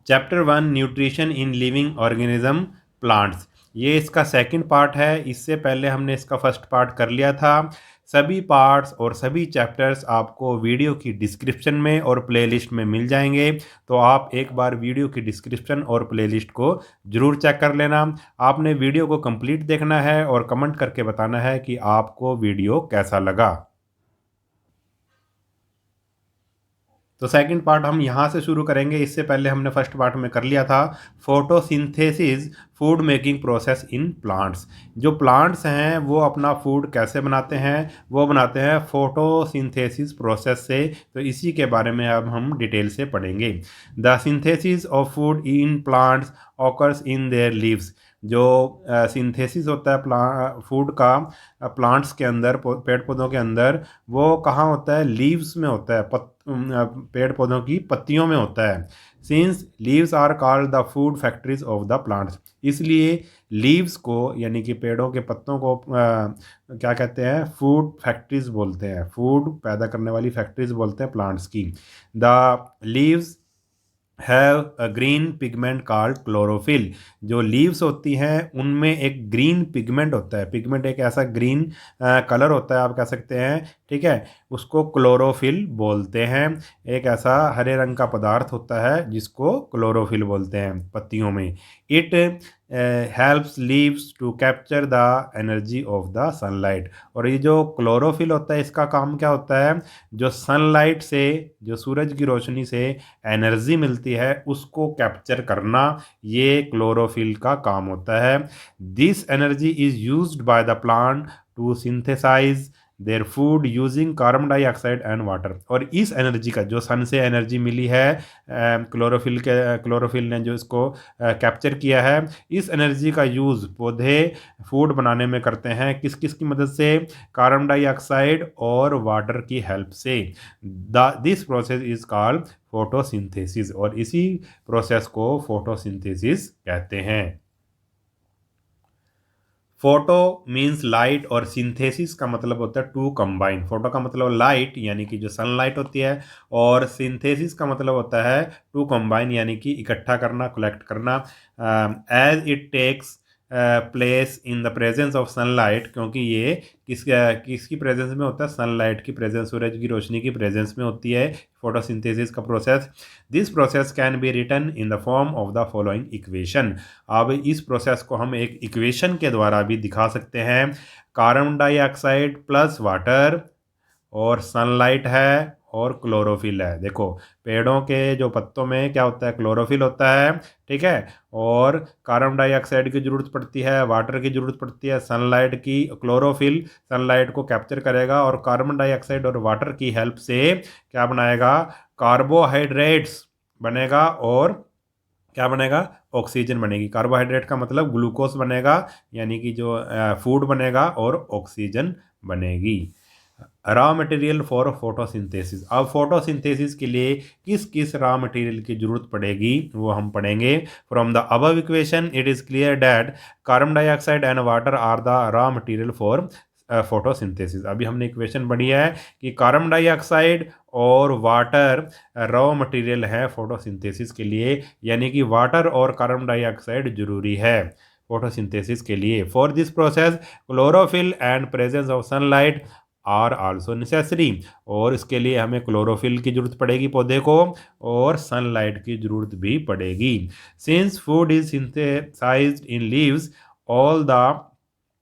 Chapter 1 nutrition in living organism plants, ये इसका second part है। इससे पहले हमने इसका फर्स्ट पार्ट कर लिया था। सभी पार्ट्स और सभी चैप्टर्स आपको वीडियो की डिस्क्रिप्शन में और प्लेलिस्ट में मिल जाएंगे, तो आप एक बार वीडियो की डिस्क्रिप्शन और प्लेलिस्ट को ज़रूर चेक कर लेना। आपने वीडियो को कंप्लीट देखना है और कमेंट करके बताना है कि आपको वीडियो कैसा लगा। तो सेकंड पार्ट हम यहाँ से शुरू करेंगे। इससे पहले हमने फर्स्ट पार्ट में कर लिया था photosynthesis food making process in plants. जो प्लांट्स हैं वो अपना फूड कैसे बनाते हैं, वो बनाते हैं फोटोसिंथेसिस प्रोसेस से। तो इसी के बारे में अब हम डिटेल से पढ़ेंगे। The synthesis of food in plants occurs in their leaves. जो सिंथेसिस होता है फूड का प्लांट्स के अंदर, पेड़ पौधों के अंदर, वो कहाँ होता है? लीव्स में होता है, पेड़ पौधों की पत्तियों में होता है। Since leaves are called the food factories of the plants, इसलिए लीव्स को यानी कि पेड़ों के पत्तों को क्या कहते हैं? फूड फैक्ट्रीज बोलते हैं। फूड पैदा करने वाली फैक्ट्रीज बोलते हैं प्लांट्स की। The leaves have a green pigment called chlorophyll. जो लीव्स होती हैं उनमें एक ग्रीन पिगमेंट होता है। पिगमेंट एक ऐसा ग्रीन कलर होता है, आप कह सकते हैं, ठीक है, उसको क्लोरोफिल बोलते हैं। एक ऐसा हरे रंग का पदार्थ होता है जिसको क्लोरोफिल बोलते हैं पत्तियों में। It helps leaves to capture the energy of the sunlight. और ये जो क्लोरोफिल होता है इसका काम क्या होता है? जो सनलाइट से, जो सूरज की रोशनी से एनर्जी मिलती है उसको कैप्चर करना, ये क्लोरोफिल का काम होता है। This energy is used by the plant to synthesize their food using carbon dioxide and water. और इस एनर्जी का, जो सन से एनर्जी मिली है, क्लोरोफिल ने जो इसको कैप्चर किया है, इस एनर्जी का यूज़ पौधे फूड बनाने में करते हैं। किस किस की मदद से? कार्बन डाइऑक्साइड और वाटर की हेल्प से। This process is called photosynthesis, और इसी प्रोसेस को फोटोसिंथेसिस कहते हैं। फोटो मीन्स लाइट और सिंथेसिस का मतलब होता है टू कंबाइन। फोटो का मतलब लाइट यानी कि जो सनलाइट होती है, और सिंथेसिस का मतलब होता है टू कंबाइन यानी कि इकट्ठा करना, कलेक्ट करना। As it takes place in the presence of sunlight, क्योंकि ये किसकी प्रेजेंस में होता है? सनलाइट की प्रेजेंस, सूरज की रोशनी की प्रेजेंस में होती है फोटोसिंथेसिस का process. This process can be written in the form of the following equation. अब इस प्रोसेस को हम एक इक्वेशन के द्वारा भी दिखा सकते हैं। कार्बन डाइऑक्साइड प्लस वाटर, और सनलाइट है, और क्लोरोफिल है। देखो, पेड़ों के जो पत्तों में क्या होता है? क्लोरोफिल होता है, ठीक है, और कार्बन डाइऑक्साइड की ज़रूरत पड़ती है, वाटर की ज़रूरत पड़ती है, सनलाइट की। क्लोरोफिल सनलाइट को कैप्चर करेगा और कार्बन डाइऑक्साइड और वाटर की हेल्प से क्या बनाएगा? कार्बोहाइड्रेट्स बनेगा, और क्या बनेगा? ऑक्सीजन बनेगी। कार्बोहाइड्रेट का मतलब ग्लूकोज बनेगा, यानी कि जो फूड बनेगा, और ऑक्सीजन बनेगी। Raw material for photosynthesis. अब फोटोसिंथेसिस के लिए किस किस रॉ मटेरियल की जरूरत पड़ेगी वो हम पढ़ेंगे। From the above equation it is clear that carbon dioxide and water are the raw material for photosynthesis. अभी हमने इक्वेशन पढ़ी है कि कार्बन डाइऑक्साइड और वाटर रॉ मटेरियल है फोटोसिंथेसिस के लिए, यानी कि वाटर और कार्बन डाइऑक्साइड जरूरी है फोटोसिंथेसिस के लिए। For this process chlorophyll and presence of sunlight are also necessary. और इसके लिए हमें क्लोरोफिल की जरूरत पड़ेगी पौधे को, और सनलाइट की जरूरत भी पड़ेगी। Since food is synthesized in leaves, all the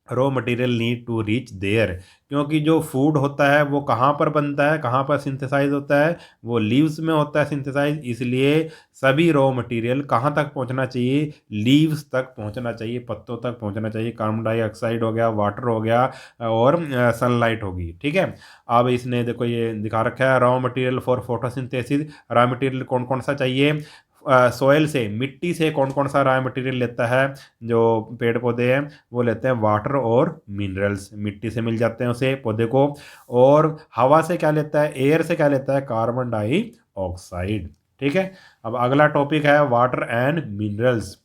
raw material need to reach there. क्योंकि जो फूड होता है वो कहाँ पर बनता है, कहाँ पर सिंथेसाइज होता है? वो लीव्स में होता है सिंथेसाइज। इसलिए सभी रॉ मटेरियल कहाँ तक पहुँचना चाहिए? लीव्स तक पहुँचना चाहिए, पत्तों तक पहुँचना चाहिए। कार्बन डाइऑक्साइड हो गया, वाटर हो गया, और सनलाइट होगी, ठीक है। अब इसने देखो ये दिखा रखा है raw material for photosynthesis. Raw material कौन कौन सा चाहिए? सॉइल से, मिट्टी से कौन कौन सा रॉ मटेरियल लेता है जो पेड़ पौधे हैं? वो लेते हैं वाटर और मिनरल्स, मिट्टी से मिल जाते हैं उसे पौधे को। और हवा से क्या लेता है? एयर से क्या लेता है? कार्बन डाइऑक्साइड, ठीक है। अब अगला टॉपिक है water and minerals.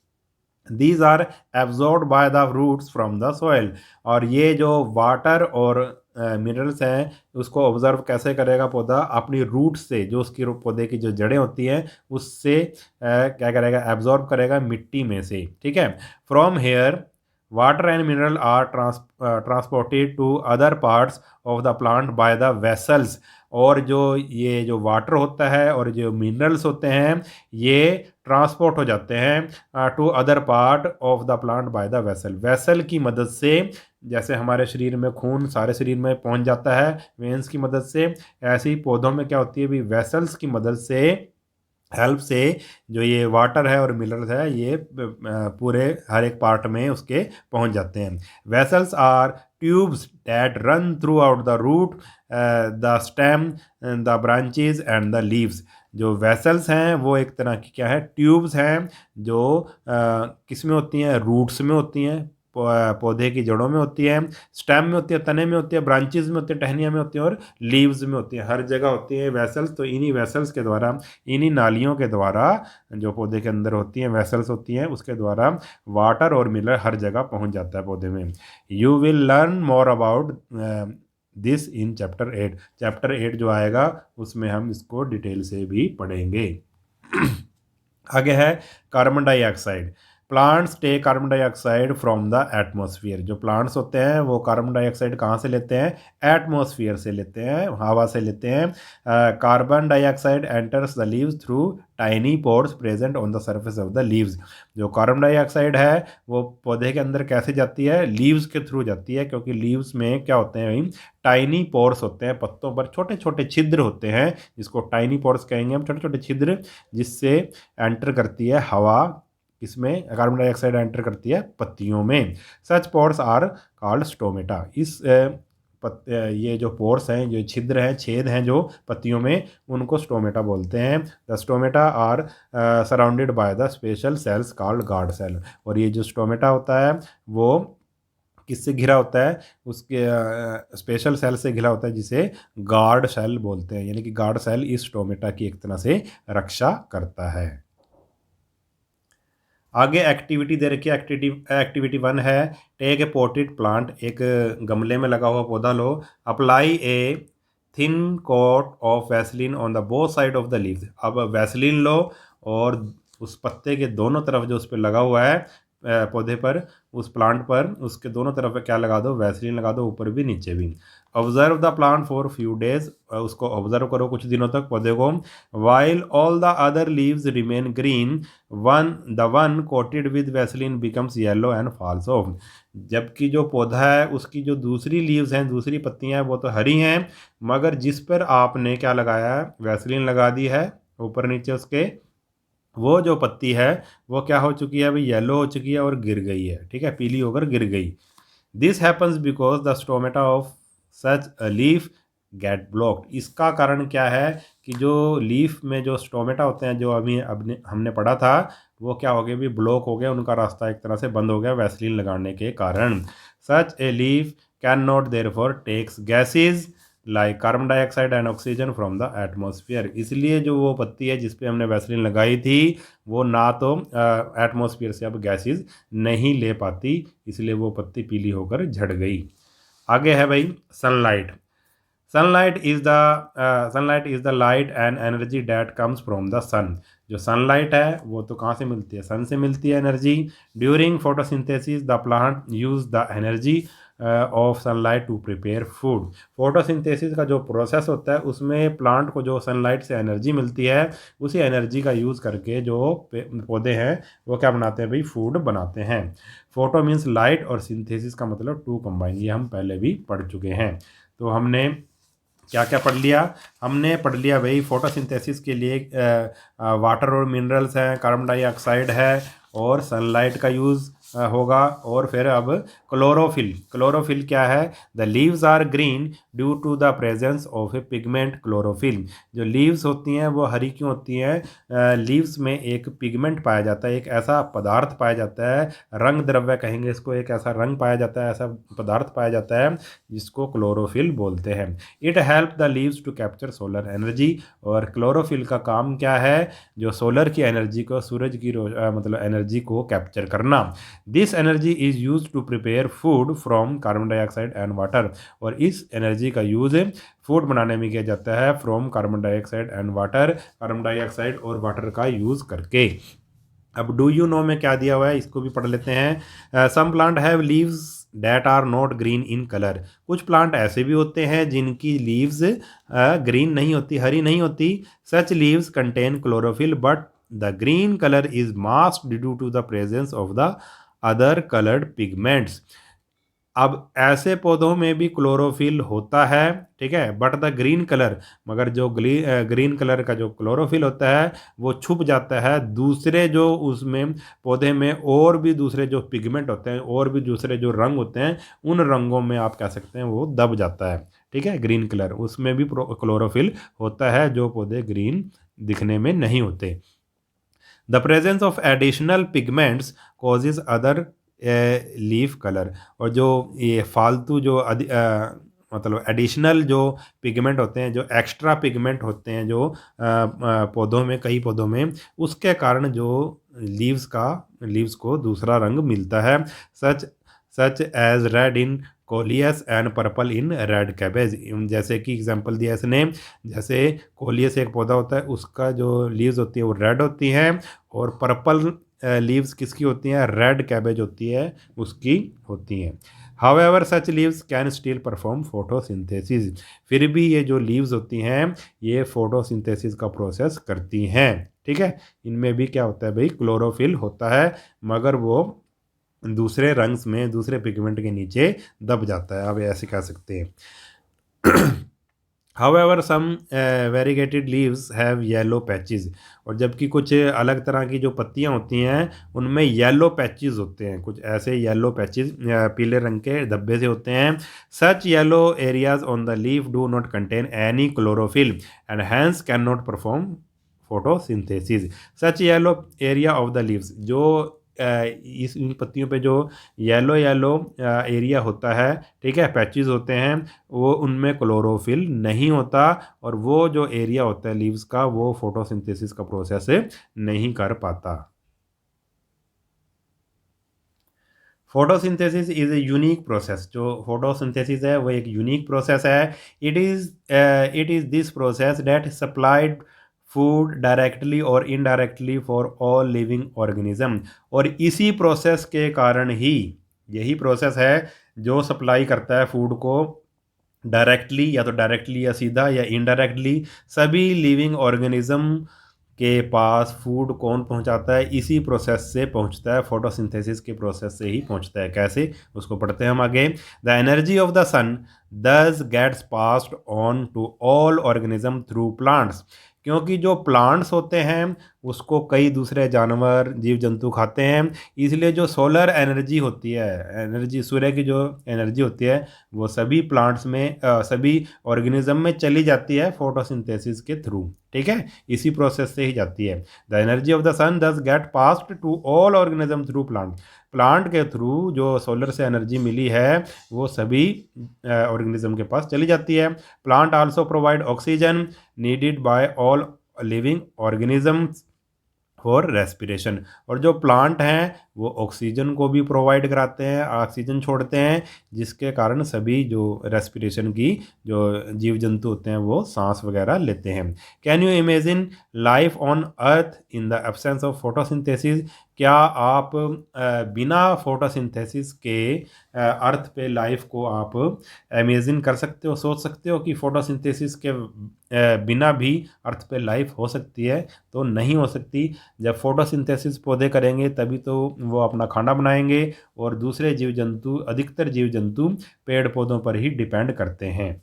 These are absorb by the roots from the soil. और ये जो वाटर और मिनरल्स हैं उसको ऑब्जर्व कैसे करेगा पौधा, अपनी रूट से, जो उसकी पौधे की जो जड़ें होती हैं उससे क्या करेगा, एब्जॉर्ब करेगा मिट्टी में से, ठीक है। From here water and mineral are transported to other parts of the plant by the vessels. और जो ये जो वाटर होता है और जो मिनरल्स होते हैं ये ट्रांसपोर्ट हो जाते हैं to other part of the plant by the vessel, vessel की मदद से। जैसे हमारे शरीर में खून सारे शरीर में पहुंच जाता है वेंस की मदद से, ऐसे ही पौधों में क्या होती है भी, वेसल्स की मदद से, हेल्प से जो ये वाटर है और मिनरल्स है ये पूरे हर एक पार्ट में उसके पहुंच जाते हैं। Vessels are tubes that run throughout the root, the stem, the branches and the leaves. जो वेसल्स हैं वो एक तरह की क्या है, ट्यूब्स हैं जो किस में होती हैं, रूट्स में होती हैं, पौधे की जड़ों में होती है, स्टेम में होती है, तने में होती है, ब्रांचेज में होती है, टहनियों में होती है और लीव्स में होती है, हर जगह होती है वेसल्स। तो इन्हीं वेसल्स के द्वारा, इन्हीं नालियों के द्वारा जो पौधे के अंदर होती हैं वेसल्स होती हैं उसके द्वारा वाटर और मिनरल हर जगह पहुंच जाता है पौधे में। You will learn more about this in chapter 8। Chapter 8 जो आएगा उसमें हम इसको डिटेल से भी पढ़ेंगे। आगे है carbon dioxide. Plants take carbon dioxide from the atmosphere. जो प्लांट्स होते हैं वो कार्बन डाइऑक्साइड कहाँ से लेते हैं, एटमॉस्फेयर से लेते हैं, हवा से लेते हैं। Carbon dioxide enters the leaves through tiny pores present on the surface of the leaves. जो कार्बन डाइऑक्साइड है वो पौधे के अंदर कैसे जाती है, लीव्स के थ्रू जाती है, क्योंकि लीव्स में क्या होते हैं भाई, टाइनी पोर्स होते हैं, पत्तों पर छोटे छोटे छिद्र होते हैं जिसको टाइनी पोर्स कहेंगे हम, छोटे छोटे छिद्र जिससे एंटर करती है हवा, इसमें कार्बन डाइऑक्साइड एंटर करती है पत्तियों में। सच पोर्स आर कॉल्ड स्टोमेटा। ये जो पोर्स हैं, जो छिद्र हैं, छेद हैं जो पत्तियों में, उनको स्टोमेटा बोलते हैं। The stomata are surrounded by the special cells called guard cell. और ये जो स्टोमेटा होता है वो किससे घिरा होता है, उसके स्पेशल सेल से घिरा होता है जिसे गार्ड सेल बोलते हैं, यानी कि गार्ड सेल इस स्टोमेटा की एक तरह से रक्षा करता है। आगे एक्टिविटी दे रखी है, एक्टिविटी 1 है टेक ए पोटेड प्लांट। एक गमले में लगा हुआ पौधा लो, apply a thin coat of Vaseline on the both side of the leaves. अब वैसलीन लो और उस पत्ते के दोनों तरफ जो उस पर लगा हुआ है पौधे पर, उस प्लांट पर, उसके दोनों तरफ क्या लगा दो, वैसलीन लगा दो, ऊपर भी नीचे भी। Observe the plant for few days, उसको ऑब्जर्व करो कुछ दिनों तक पौधे को। While all the other leaves remain green, the one coated with Vaseline becomes yellow and falls off. जबकि जो पौधा है उसकी जो दूसरी लीव्स हैं, दूसरी पत्तियां हैं वो तो हरी हैं, मगर जिस पर आपने क्या लगाया है, वैसलीन लगा दी है ऊपर नीचे उसके, वो जो पत्ती है वो क्या हो चुकी है अभी, येलो हो चुकी है और गिर गई है, ठीक है, पीली होकर गिर गई। This happens because the stomata of such a leaf get blocked. इसका कारण क्या है कि जो लीफ में जो स्टोमेटा होते हैं, जो अभी हमने पढ़ा था, वो क्या हो गए भी, ब्लॉक हो गया, उनका रास्ता एक तरह से बंद हो गया वैसलीन लगाने के कारण। Such a leaf cannot therefore takes gases like carbon dioxide and oxygen from the atmosphere. इसलिए जो वो पत्ती है जिस पे हमने वैसलीन लगाई थी वो ना तो एटमॉस्फेयर से अब गैसेज नहीं ले पाती, इसलिए वो पत्ती पीली होकर झड़ गई। आगे है भाई sunlight. Sunlight is the light and energy that comes from the sun. जो सनलाइट है वो तो कहाँ से मिलती है, सन से मिलती है energy. During photosynthesis the plant use the energy of sunlight to prepare food. Photosynthesis का जो प्रोसेस होता है उसमें प्लांट को जो सनलाइट से एनर्जी मिलती है, उसी एनर्जी का यूज़ करके जो पौधे हैं वो क्या बनाते हैं भाई, फूड बनाते हैं। फोटो मीन्स लाइट और सिंथेसिस का मतलब टू कंबाइन, ये हम पहले भी पढ़ चुके हैं। तो हमने क्या क्या पढ़ लिया, हमने पढ़ लिया भाई फोटोसिंथेसिस के लिए वाटर और मिनरल्स हैं, कार्बन डाइऑक्साइड है और सनलाइट का यूज़ होगा। और फिर अब क्लोरोफिल। क्लोरोफिल क्या है, the leaves are green due to the presence of a pigment chlorophyll. जो लीव्स होती हैं वो हरी क्यों होती हैं, लीव्स में एक पिगमेंट पाया जाता है, एक ऐसा पदार्थ पाया जाता है, रंग द्रव्य कहेंगे इसको, एक ऐसा रंग पाया जाता है, ऐसा पदार्थ पाया जाता है जिसको क्लोरोफिल बोलते हैं। It help the leaves to capture solar energy. और क्लोरोफिल का काम क्या है, जो सोलर की एनर्जी को, सूरज की मतलब एनर्जी को कैप्चर करना। This energy is use to prepare food from carbon dioxide and water. और इस एनर्जी का यूज़ फूड बनाने में किया जाता है from carbon dioxide and water, carbon dioxide और वाटर का यूज़ करके। अब डू यू नो में क्या दिया हुआ है, इसको भी पढ़ लेते हैं। Some plant have leaves that are not green in colour. कुछ प्लांट ऐसे भी होते हैं जिनकी लीव्स ग्रीन नहीं होती, हरी नहीं होती। Such leaves contain chlorophyll but the green colour is masked due to the presence of the other coloured pigments. अब ऐसे पौधों में भी क्लोरोफिल होता है, ठीक है, बट द ग्रीन कलर, मगर जो ग्रीन कलर का जो क्लोरोफिल होता है वो छुप जाता है दूसरे जो उसमें पौधे में और भी दूसरे जो पिगमेंट होते हैं और भी दूसरे जो रंग होते हैं उन रंगों में आप कह सकते हैं वो दब जाता है, ठीक है। ग्रीन कलर उसमें भी क्लोरोफिल होता है जो पौधे ग्रीन दिखने में नहीं होते। The presence of additional pigments causes other leaf colour. और जो ये फालतू जो मतलब एडिशनल जो पिगमेंट होते हैं, जो एक्स्ट्रा पिगमेंट होते हैं जो पौधों में, कई पौधों में, उसके कारण जो लीव्स को दूसरा रंग मिलता है। Such such as red in coleus and purple in red cabbage. जैसे कि एग्जांपल दिया इसने, जैसे कोलियस एक पौधा होता है उसका जो लीव्स होती है वो रेड होती हैं और पर्पल लीव्स किसकी होती हैं, रेड कैबेज होती है उसकी होती हैं। However such leaves can still perform photosynthesis. फिर भी ये जो लीव्स होती हैं ये फोटोसिंथेसिस का प्रोसेस करती हैं, ठीक है। इनमें भी क्या होता है भाई, क्लोरोफिल होता है मगर वो दूसरे रंग्स में, दूसरे पिगमेंट के नीचे दब जाता है, आप ऐसे कह सकते हैं। However some variegated leaves have yellow patches. और जबकि कुछ अलग तरह की जो पत्तियां होती हैं उनमें येलो पैचेस होते हैं, कुछ ऐसे येलो पैचेस पीले रंग के धब्बे से होते हैं। Such yellow areas on the leaf do not contain any chlorophyll and hence cannot perform photosynthesis. Such yellow area of the leaves, जो इन पत्तियों पे जो येलो येलो एरिया होता है, ठीक है, पैचेस होते हैं, वो उनमें क्लोरोफिल नहीं होता और वो जो एरिया होता है लीव्स का वो फोटोसिंथेसिस का प्रोसेस नहीं कर पाता। Photosynthesis is a unique process. जो फोटोसिंथेसिस है वो एक यूनिक प्रोसेस है। It is this process that supplied food directly और indirectly for all living organism. और इसी प्रोसेस के कारण ही, यही प्रोसेस है जो सप्लाई करता है फूड को डायरेक्टली, या तो डायरेक्टली या सीधा या इनडायरेक्टली, सभी लिविंग ऑर्गेनिज्म के पास फूड कौन पहुंचाता है, इसी प्रोसेस से पहुंचता है, फोटोसिंथेसिस के प्रोसेस से ही पहुंचता है। कैसे, उसको पढ़ते हैं हम आगे। The energy of the sun thus gets passed on to all organism through plants. क्योंकि जो प्लांट्स होते हैं उसको कई दूसरे जानवर, जीव जंतु खाते हैं, इसलिए जो सोलर एनर्जी होती है, एनर्जी सूर्य की जो एनर्जी होती है वो सभी प्लांट्स में, सभी ऑर्गेनिज्म में चली जाती है फोटोसिंथेसिस के थ्रू, ठीक है, इसी प्रोसेस से ही जाती है। The energy of the sun thus get passed to all organism through plant. Plant के थ्रू जो सोलर से एनर्जी मिली है वो सभी ऑर्गेनिज्म के पास चली जाती है। Plant also provide oxygen needed by all living organisms for respiration. और जो प्लांट हैं वो ऑक्सीजन को भी प्रोवाइड कराते हैं, ऑक्सीजन छोड़ते हैं, जिसके कारण सभी जो रेस्पिरेशन की जो जीव जंतु होते हैं वो सांस वगैरह लेते हैं। Can you imagine life on earth in the absence of photosynthesis. क्या आप बिना फोटोसिंथेसिस के अर्थ पे लाइफ को आप इमेजिन कर सकते हो, सोच सकते हो कि फोटोसिंथेसिस के बिना भी अर्थ पे लाइफ हो सकती है? तो नहीं हो सकती। जब फोटोसिंथेसिस पौधे करेंगे तभी तो वो अपना खाना बनाएंगे, और दूसरे जीव जंतु, अधिकतर जीव जंतु पेड़ पौधों पर ही डिपेंड करते हैं।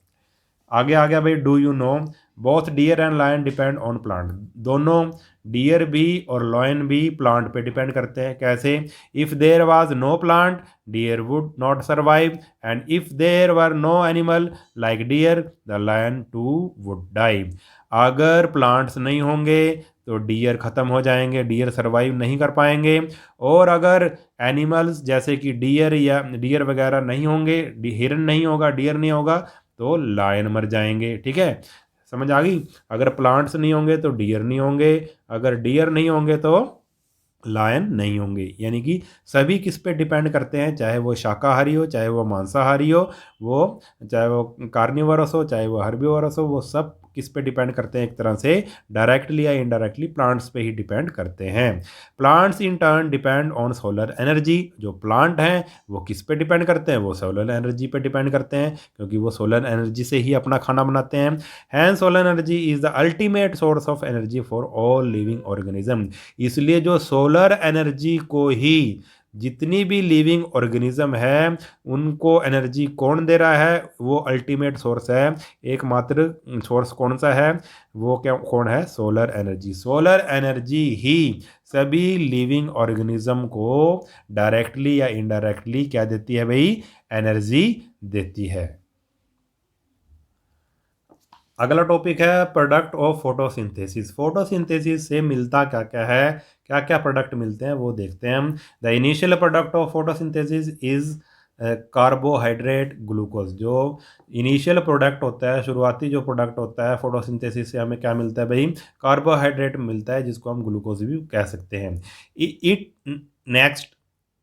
आगे आ गया भाई, do you know both deer and lion depend on plant. दोनों, डियर भी और लॉयन भी प्लांट पे डिपेंड करते हैं। कैसे? If there was no plant deer would not survive, and if there were no animal like deer the lion too would die. अगर plants नहीं होंगे तो डियर ख़त्म हो जाएंगे, डियर सर्वाइव नहीं कर पाएंगे। और अगर एनिमल्स जैसे कि डियर या डियर वगैरह नहीं होंगे, हिरन नहीं होगा, डियर नहीं होगा, तो लायन मर जाएंगे, ठीक है, समझ आ गई। अगर प्लांट्स नहीं होंगे तो डियर नहीं होंगे, अगर डियर नहीं होंगे तो लायन नहीं होंगे। यानी कि सभी किस पे डिपेंड करते हैं, चाहे वो शाकाहारी हो, चाहे वो मांसाहारी हो, वो चाहे वो कार्निवरस हो, चाहे वो हर्बीवरस हो, वो सब किस पे डिपेंड करते हैं, एक तरह से डायरेक्टली या इनडायरेक्टली प्लांट्स पे ही डिपेंड करते हैं। Plants in turn depend on solar energy. जो प्लांट हैं वो किस पे डिपेंड करते हैं, वो सोलर एनर्जी पे डिपेंड करते हैं, क्योंकि वो सोलर एनर्जी से ही अपना खाना बनाते हैं। Hence solar energy is the ultimate source of energy for all living organism. इसलिए जो सोलर एनर्जी को ही जितनी भी लिविंग ऑर्गेनिज्म है उनको एनर्जी कौन दे रहा है, वो अल्टीमेट सोर्स है। एकमात्र सोर्स कौन सा है, वो क्या कौन है, सोलर एनर्जी। सोलर एनर्जी ही सभी लिविंग ऑर्गेनिज्म को डायरेक्टली या इनडायरेक्टली क्या देती है भाई, एनर्जी देती है। अगला टॉपिक है प्रोडक्ट ऑफ फोटोसिंथेसिस। फोटोसिंथेसिस से मिलता क्या क्या है, क्या क्या प्रोडक्ट मिलते हैं वो देखते हैं हम। The initial product of photosynthesis is carbohydrate glucose. जो इनिशियल प्रोडक्ट होता है, शुरुआती जो प्रोडक्ट होता है फोटोसिंथेसिस से हमें क्या मिलता है भाई, कार्बोहाइड्रेट मिलता है, जिसको हम ग्लूकोज भी कह सकते हैं। It next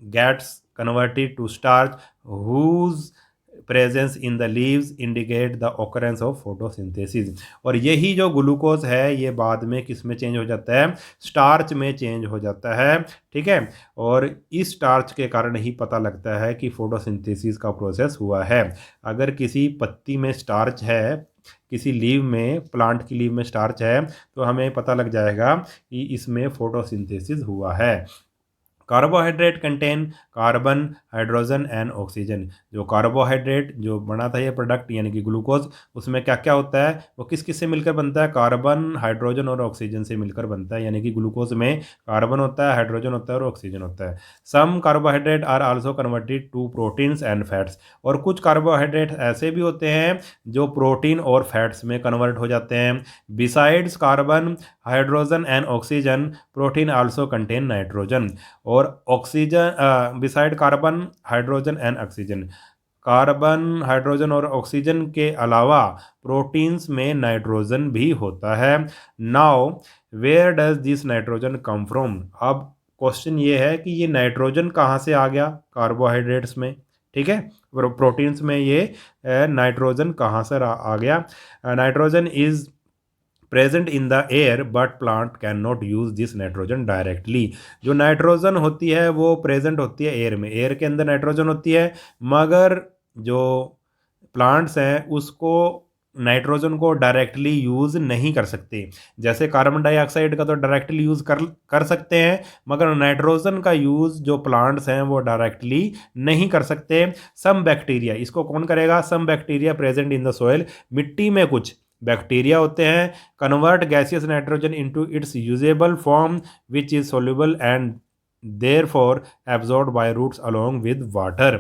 gets converted to starch whose presence in the leaves indicate the occurrence of photosynthesis. और यही जो ग्लूकोज है ये बाद में किस में चेंज हो जाता है, स्टार्च में चेंज हो जाता है। ठीक है, और इस स्टार्च के कारण ही पता लगता है कि फोटोसिंथेसिस का प्रोसेस हुआ है। अगर किसी पत्ती में स्टार्च है, किसी लीव में, प्लांट की लीव में स्टार्च है, तो हमें पता लग जाएगा कि इसमें फोटोसिंथेसिस हुआ है। Carbohydrate contain carbon, hydrogen and oxygen. जो कार्बोहाइड्रेट जो बना था ये प्रोडक्ट यानी कि ग्लूकोज, उसमें क्या क्या होता है, वो किस किस से मिलकर बनता है, कार्बन, हाइड्रोजन और ऑक्सीजन से मिलकर बनता है। यानी कि ग्लूकोज में कार्बन होता है, हाइड्रोजन होता है और ऑक्सीजन होता है। Some carbohydrate are also converted to proteins and fats. और कुछ कार्बोहाइड्रेट ऐसे भी होते हैं जो प्रोटीन और फैट्स में कन्वर्ट हो जाते हैं। Besides carbon, hydrogen and oxygen, protein also contain nitrogen. और oxygen beside carbon, hydrogen and oxygen, carbon, hydrogen और ऑक्सीजन के अलावा प्रोटीन्स में नाइट्रोजन भी होता है। Now where does this nitrogen come from. अब क्वेश्चन ये है कि ये नाइट्रोजन कहाँ से आ गया कार्बोहाइड्रेट्स में, ठीक है, प्रोटीन्स में ये नाइट्रोजन कहाँ से आ गया। Nitrogen is present in the air but plant can not use this nitrogen directly. जो नाइट्रोजन होती है वो प्रेजेंट होती है एयर में, एयर के अंदर नाइट्रोजन होती है, मगर जो प्लांट्स हैं उसको नाइट्रोजन को डायरेक्टली यूज़ नहीं कर सकते। जैसे कार्बन डाइऑक्साइड का तो डायरेक्टली यूज़ कर सकते हैं, मगर नाइट्रोजन का यूज़ जो प्लांट्स हैं वो डायरेक्टली नहीं कर सकते। सम बैक्टीरिया, इसको कौन करेगा, some bacteria present in the soil. मिट्टी में कुछ बैक्टीरिया होते हैं, convert gaseous nitrogen into its usable form which is soluble and therefore absorbed by roots along with water.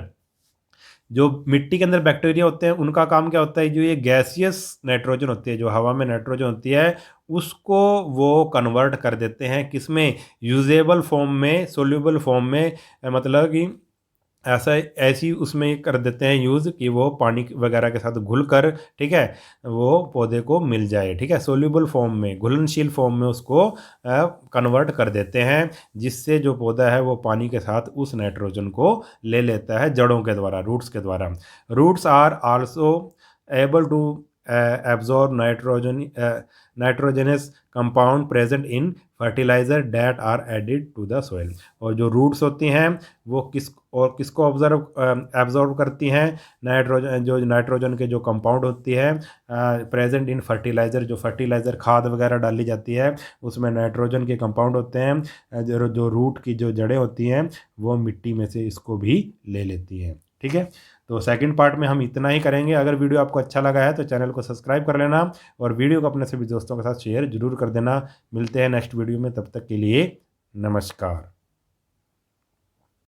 जो मिट्टी के अंदर बैक्टीरिया होते हैं उनका काम क्या होता है, जो ये गैसियस नाइट्रोजन होती है, जो हवा में नाइट्रोजन होती है, उसको वो कन्वर्ट कर देते हैं किसमें, यूजेबल फॉर्म में, सोल्यूबल फॉर्म में। मतलब कि ऐसा ऐसी उसमें कर देते हैं यूज़ कि वो पानी वगैरह के साथ घुल कर, ठीक है, वो पौधे को मिल जाए। ठीक है, सोल्यूबल फॉर्म में, घुलनशील फॉर्म में उसको कन्वर्ट कर देते हैं, जिससे जो पौधा है वो पानी के साथ उस नाइट्रोजन को ले लेता है जड़ों के द्वारा, रूट्स के द्वारा। Roots are also able to absorb nitrogenous compound present in fertiliser that are added to the soil. और जो रूट्स होती हैं वो किसको एब्जॉर्ब करती हैं, नाइट्रोजन, जो नाइट्रोजन के जो कंपाउंड होती है प्रेजेंट इन फर्टिलाइजर, जो फर्टिलाइजर खाद वगैरह डाली जाती है उसमें नाइट्रोजन के कंपाउंड होते हैं। जो रूट की जो जड़ें होती हैं वो मिट्टी में से इसको भी ले लेती हैं। ठीक है, तो सेकंड पार्ट में हम इतना ही करेंगे। अगर वीडियो आपको अच्छा लगा है तो चैनल को सब्सक्राइब कर लेना और वीडियो को अपने सभी दोस्तों के साथ शेयर जरूर कर देना। मिलते हैं नेक्स्ट वीडियो में, तब तक के लिए नमस्कार।